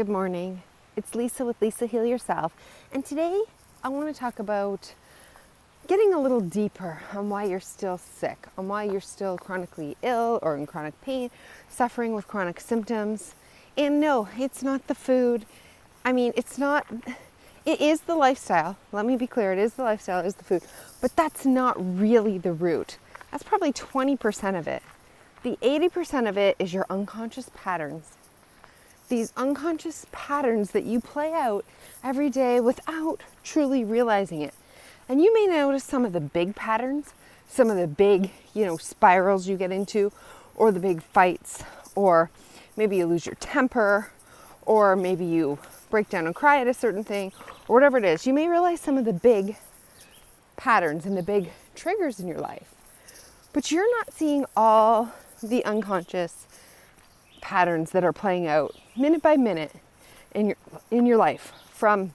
Good morning. It's Lisa with Lisa Heal Yourself, and today I want to talk about getting a little deeper on why you're still sick, on why you're still chronically ill or in chronic pain, suffering with chronic symptoms. And no, it's not the food. It is the lifestyle. Let me be clear, it is the lifestyle, it is the food, but that's not really the root. That's probably 20% of it. The 80% of it is your unconscious patterns. These unconscious patterns that you play out every day without truly realizing it. And you may notice some of the big patterns, some of the big, spirals you get into, or the big fights, or maybe you lose your temper, or maybe you break down and cry at a certain thing, or whatever it is. You may realize some of the big patterns and the big triggers in your life, but you're not seeing all the unconscious patterns that are playing out minute by minute in your life, from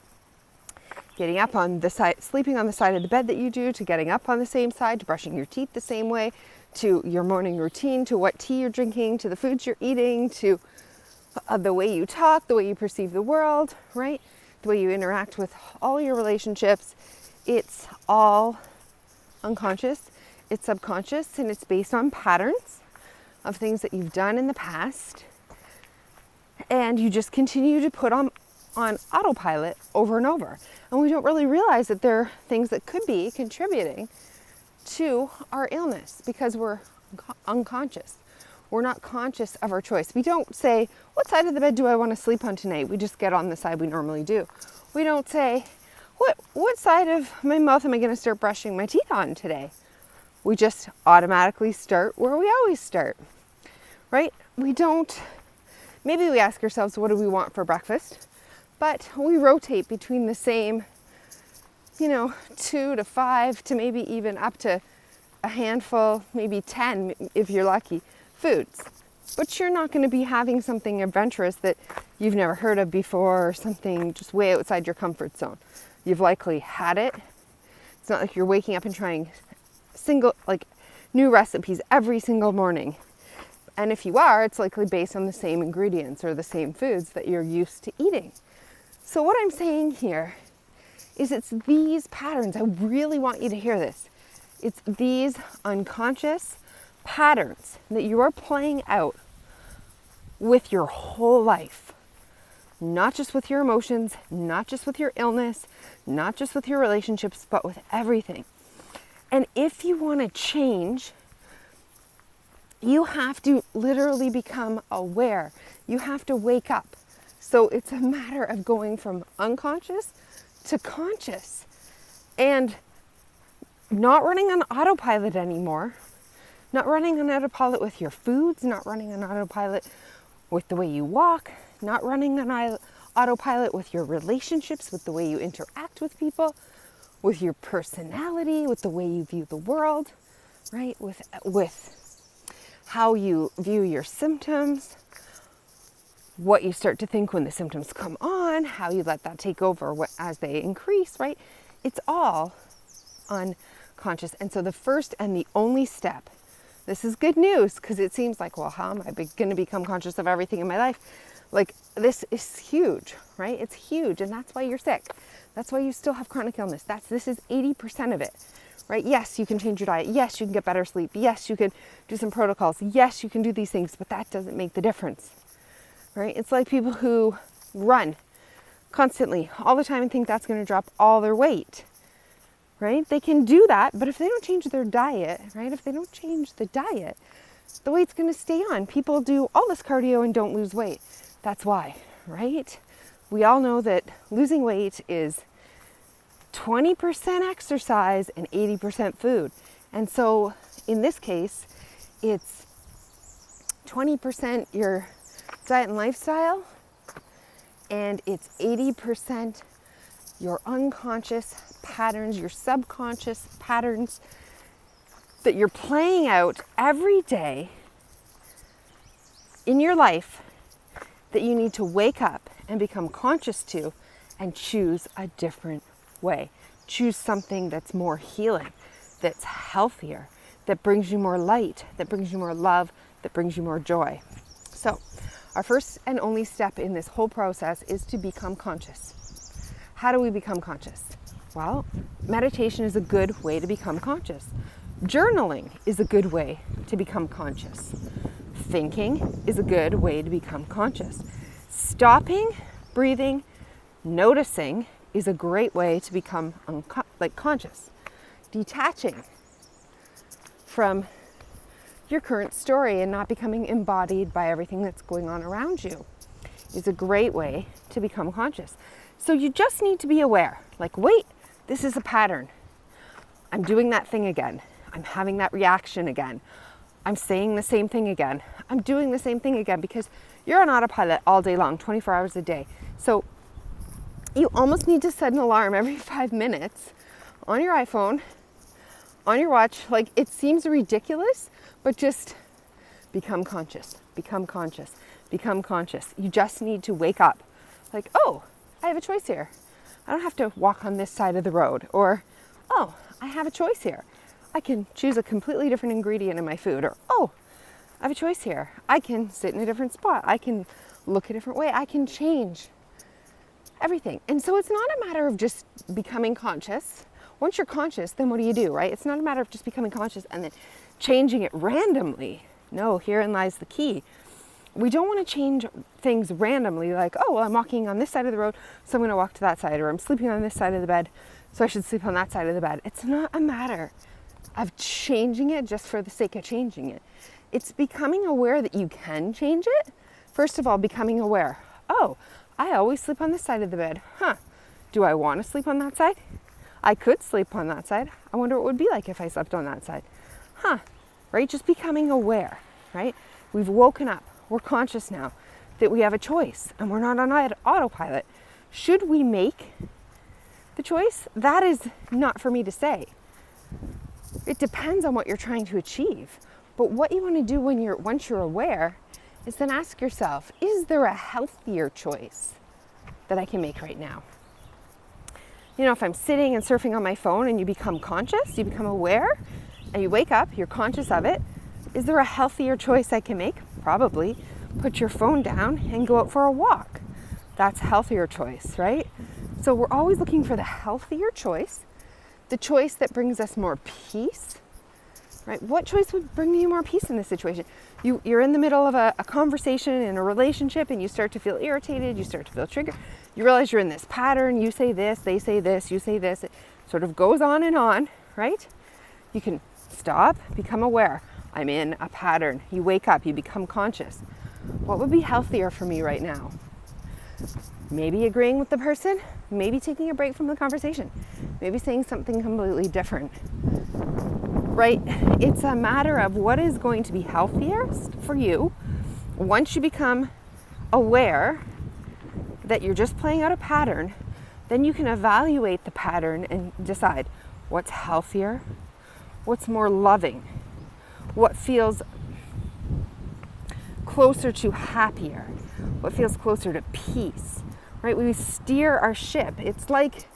getting up on the side, sleeping on the side of the bed that you do, to getting up on the same side, to brushing your teeth the same way, to your morning routine, to what tea you're drinking, to the foods you're eating, to the way you talk, the way you perceive the world, right? The way you interact with all your relationships. It's all unconscious, it's subconscious, and it's based on patterns of things that you've done in the past, and you just continue to put on autopilot over and over. And we don't really realize that there are things that could be contributing to our illness because we're unconscious. We're not conscious of our choice. We don't say, what side of the bed do I want to sleep on tonight? We just get on the side we normally do. We don't say, what side of my mouth am I going to start brushing my teeth on today? We just automatically start where we always start, right? Maybe we ask ourselves, what do we want for breakfast? But we rotate between the same, 2 to 5 to maybe even up to a handful, maybe 10 if you're lucky, foods. But you're not going to be having something adventurous that you've never heard of before, or something just way outside your comfort zone. You've likely had it. It's not like you're waking up and trying new recipes every single morning. And if you are, it's likely based on the same ingredients or the same foods that you're used to eating. So what I'm saying here is it's these patterns. I really want you to hear this. It's these unconscious patterns that you are playing out with your whole life. Not just with your emotions, not just with your illness, not just with your relationships, but with everything. And if you want to change, you have to literally become aware. You have to wake up. So it's a matter of going from unconscious to conscious and not running on autopilot anymore. Not running on autopilot with your foods, not running on autopilot with the way you walk, not running on autopilot with your relationships, with the way you interact with people, with your personality, with the way you view the world, right? With how you view your symptoms, what you start to think when the symptoms come on, how you let that take over as they increase, right? It's all unconscious. And so the first and the only step, this is good news, because it seems like, well, how am I going to become conscious of everything in my life? Like, this is huge, right? It's huge, and that's why you're sick. That's why you still have chronic illness. This is 80% of it, right? Yes, you can change your diet. Yes, you can get better sleep. Yes, you can do some protocols. Yes, you can do these things, but that doesn't make the difference, right? It's like people who run constantly all the time and think that's going to drop all their weight, right? They can do that, but if they don't change their diet, right? If they don't change the diet, the weight's going to stay on. People do all this cardio and don't lose weight. That's why, right? We all know that losing weight is 20% exercise and 80% food. And so in this case, it's 20% your diet and lifestyle, and it's 80% your unconscious patterns, your subconscious patterns that you're playing out every day in your life that you need to wake up and become conscious to and choose a different way. Choose something that's more healing, that's healthier, that brings you more light, that brings you more love, that brings you more joy. So Our first and only step in this whole process is to become conscious. How do we become conscious? Well, meditation is a good way to become conscious. Journaling is a good way to become conscious. Thinking is a good way to become conscious. Stopping, breathing, noticing is a great way to become conscious. Detaching from your current story and not becoming embodied by everything that's going on around you is a great way to become conscious. So you just need to be aware, like, wait, this is a pattern. I'm doing that thing again. I'm having that reaction again. I'm saying the same thing again. I'm doing the same thing again, because you're on autopilot all day long, 24 hours a day. So you almost need to set an alarm every 5 minutes on your iPhone, on your watch. Like, it seems ridiculous, but just become conscious, become conscious, become conscious. You just need to wake up. Like, oh, I have a choice here. I don't have to walk on this side of the road. Or, oh, I have a choice here. I can choose a completely different ingredient in my food. Or, oh, I have a choice here. I can sit in a different spot. I can look a different way. I can change everything. And so it's not a matter of just becoming conscious. Once you're conscious, then what do, right? It's not a matter of just becoming conscious and then changing it randomly. No, herein lies the key. We don't want to change things randomly, like, oh, well, I'm walking on this side of the road, so I'm going to walk to that side, or I'm sleeping on this side of the bed, so I should sleep on that side of the bed. It's not a matter of changing it just for the sake of changing it. It's becoming aware that you can change it. First of all, becoming aware. Oh, I always sleep on this side of the bed. Do I want to sleep on that side? I could sleep on that side. I wonder what it would be like if I slept on that side. Right? Just becoming aware, right? We've woken up. We're conscious now that we have a choice and we're not on autopilot. Should we make the choice? That is not for me to say. It depends on what you're trying to achieve. But what you want to do once you're aware is then ask yourself, is there a healthier choice that I can make right now? You know, if I'm sitting and surfing on my phone and you become conscious, you become aware, and you wake up, you're conscious of it, is there a healthier choice I can make? Probably. Put your phone down and go out for a walk. That's a healthier choice, right? So we're always looking for the healthier choice, the choice that brings us more peace, right? What choice would bring you more peace in this situation? You're in the middle of a conversation in a relationship and you start to feel irritated, you start to feel triggered. You realize you're in this pattern, you say this, they say this, you say this. It sort of goes on, right? You can stop, become aware. I'm in a pattern. You wake up, you become conscious. What would be healthier for me right now? Maybe agreeing with the person, maybe taking a break from the conversation, maybe saying something completely different, right? It's a matter of what is going to be healthiest for you. Once you become aware that you're just playing out a pattern, then you can evaluate the pattern and decide what's healthier, what's more loving, what feels closer to happier, what feels closer to peace, right? We steer our ship. It's like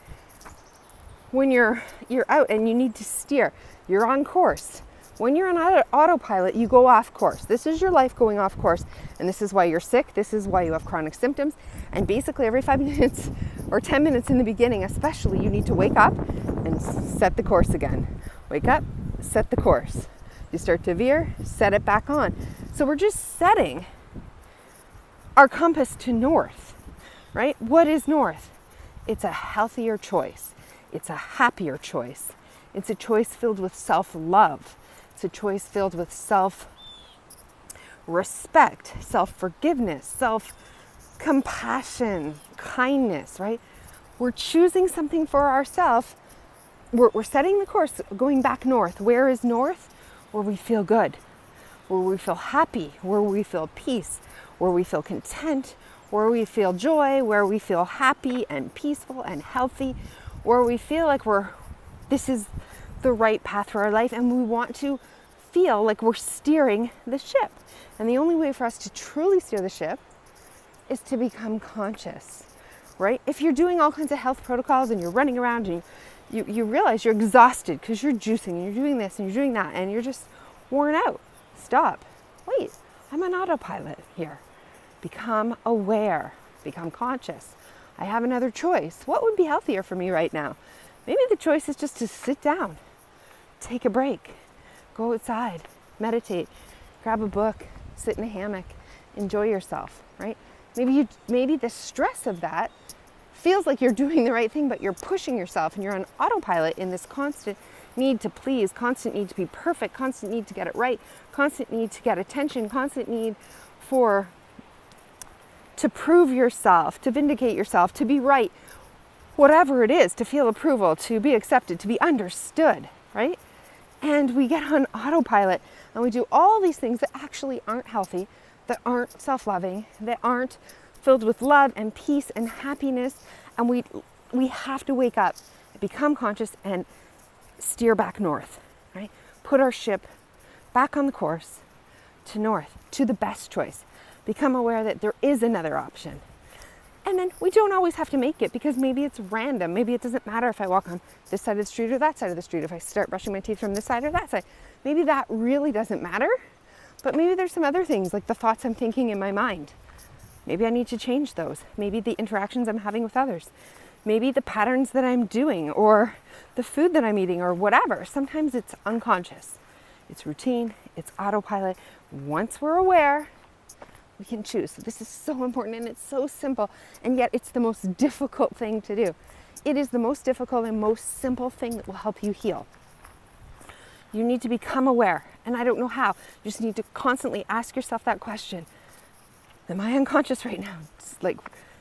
when you're out and you need to steer, you're on course. When you're on autopilot, you go off course. This is your life going off course, and this is why you're sick. This is why you have chronic symptoms. And basically every 5 minutes or 10 minutes in the beginning, especially, you need to wake up and set the course again. Wake up, set the course. You start to veer, set it back on. So we're just setting our compass to north, right? What is north? It's a healthier choice. It's a happier choice. It's a choice filled with self-love. It's a choice filled with self-respect, self-forgiveness, self-compassion, kindness, right? We're choosing something for ourselves. We're setting the course, going back north. Where is north? Where we feel good, where we feel happy, where we feel peace, where we feel content, where we feel joy, where we feel happy and peaceful and healthy, where we feel like this is the right path for our life, and we want to feel like we're steering the ship. And the only way for us to truly steer the ship is to become conscious, right? If you're doing all kinds of health protocols and you're running around and you realize you're exhausted because you're juicing and you're doing this and you're doing that and you're just worn out. Stop. Wait, I'm on autopilot here. Become aware, become conscious. I have another choice. What would be healthier for me right now? Maybe the choice is just to sit down, take a break, go outside, meditate, grab a book, sit in a hammock, enjoy yourself, right? Maybe the stress of that feels like you're doing the right thing, but you're pushing yourself and you're on autopilot in this constant need to please, constant need to be perfect, constant need to get it right, constant need to get attention, constant need to prove yourself, to vindicate yourself, to be right, whatever it is, to feel approval, to be accepted, to be understood, right? And we get on autopilot and we do all these things that actually aren't healthy, that aren't self-loving, that aren't filled with love and peace and happiness. And we have to wake up, become conscious, and steer back north, right? Put our ship back on the course to north, to the best choice. Become aware that there is another option. And then we don't always have to make it, because maybe it's random. Maybe it doesn't matter if I walk on this side of the street or that side of the street, if I start brushing my teeth from this side or that side. Maybe that really doesn't matter, but maybe there's some other things, like the thoughts I'm thinking in my mind. Maybe I need to change those. Maybe the interactions I'm having with others. Maybe the patterns that I'm doing, or the food that I'm eating, or whatever. Sometimes it's unconscious. It's routine, it's autopilot. Once we're aware, we can choose. So this is so important, and it's so simple, and yet it's the most difficult thing to do. It is the most difficult and most simple thing that will help you heal. You need to become aware, and I don't know how. You just need to constantly ask yourself that question. Am I unconscious right now?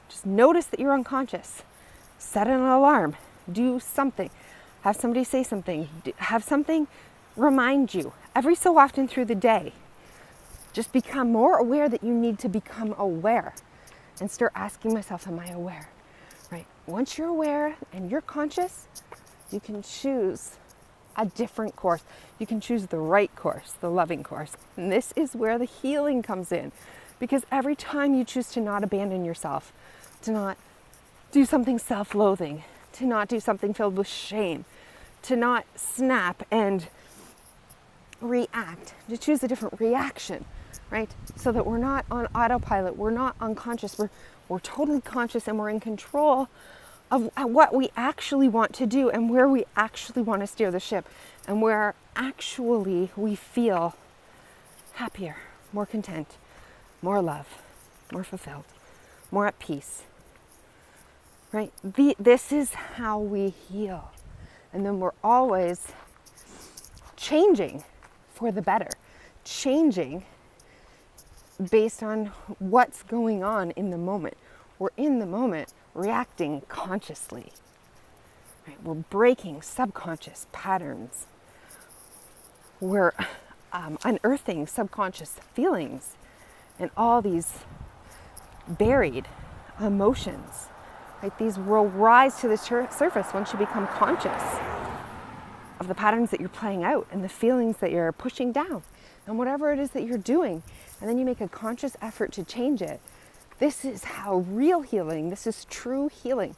Just notice that you're unconscious. Set an alarm. Do something. Have somebody say something. Have something remind you every so often through the day. Just become more aware that you need to become aware, and start asking myself, am I aware? Right? Once you're aware and you're conscious, you can choose a different course. You can choose the right course, the loving course. And this is where the healing comes in. Because every time you choose to not abandon yourself, to not do something self-loathing, to not do something filled with shame, to not snap and react, to choose a different reaction, right? So that we're not on autopilot, we're not unconscious, we're totally conscious, and we're in control of what we actually want to do, and where we actually want to steer the ship, and where actually we feel happier, more content, more love, more fulfilled, more at peace, right? This is how we heal. And then we're always changing for the better, changing based on what's going on in the moment. We're in the moment reacting consciously, right? We're breaking subconscious patterns. We're unearthing subconscious feelings and all these buried emotions, right? These will rise to the surface once you become conscious of the patterns that you're playing out and the feelings that you're pushing down and whatever it is that you're doing. And then you make a conscious effort to change it. This is how real healing, this is true healing,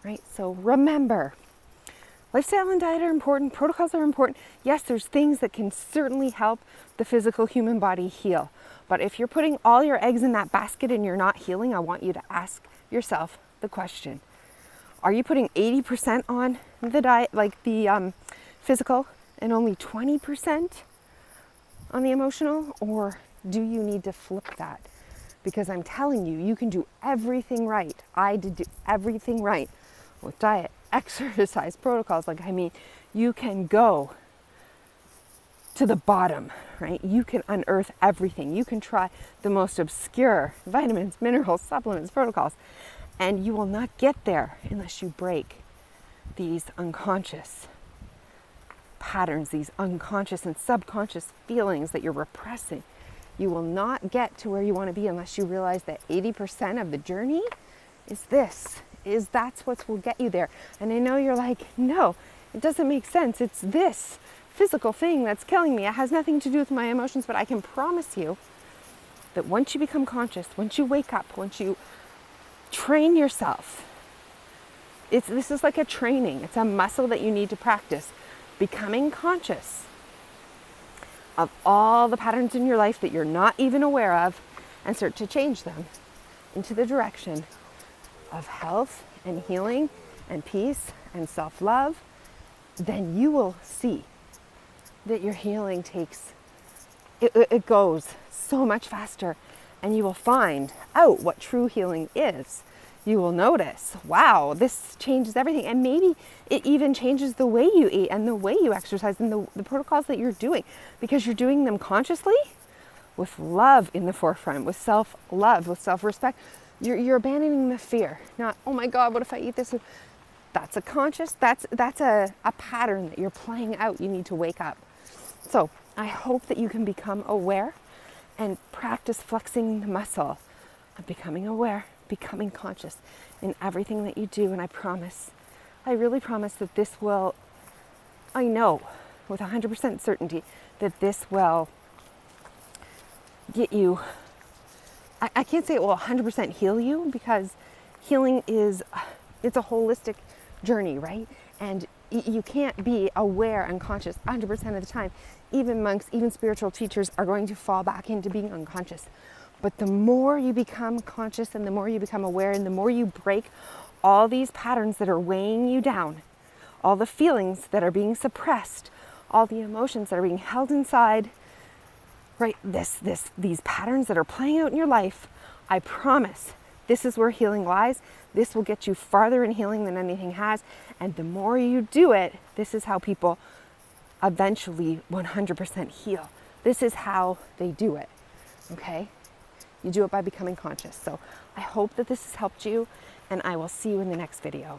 right? So remember, lifestyle and diet are important, protocols are important. Yes, there's things that can certainly help the physical human body heal. But if you're putting all your eggs in that basket and you're not healing, I want you to ask yourself the question. Are you putting 80% on the diet, like the physical, and only 20% on the emotional? Or do you need to flip that? Because I'm telling you, you can do everything right. I did do everything right with diet, exercise, protocols. You can go to the bottom, right? You can unearth everything. You can try the most obscure vitamins, minerals, supplements, protocols, and you will not get there unless you break these unconscious patterns, these unconscious and subconscious feelings that you're repressing. You will not get to where you want to be unless you realize that 80% of the journey is that's what will get you there. And I know you're like, no, it doesn't make sense. It's this physical thing that's killing me. It has nothing to do with my emotions, but I can promise you that once you become conscious, once you wake up, once you train yourself, this is like a training. It's a muscle that you need to practice. Becoming conscious of all the patterns in your life that you're not even aware of, and start to change them into the direction of health and healing and peace and self-love, then you will see that your healing it goes so much faster, and you will find out what true healing is. You will notice, wow, this changes everything. And maybe it even changes the way you eat and the way you exercise and the protocols that you're doing, because you're doing them consciously with love in the forefront, with self-love, with self-respect. You're abandoning the fear. Not, oh my God, what if I eat this? That's a conscious, that's a pattern that you're playing out. You need to wake up. So I hope that you can become aware and practice flexing the muscle of becoming aware, becoming conscious in everything that you do. And I really promise that this will, I know with 100% certainty that this will get you, I can't say it will 100% heal you, because healing it's a holistic journey, right? And you can't be aware and conscious 100% of the time. Even monks, even spiritual teachers are going to fall back into being unconscious. But the more you become conscious and the more you become aware and the more you break all these patterns that are weighing you down, all the feelings that are being suppressed, all the emotions that are being held inside, right? These patterns that are playing out in your life, I promise this is where healing lies. This will get you farther in healing than anything has. And the more you do it, this is how people eventually 100% heal. This is how they do it, okay? You do it by becoming conscious. So I hope that this has helped you, and I will see you in the next video.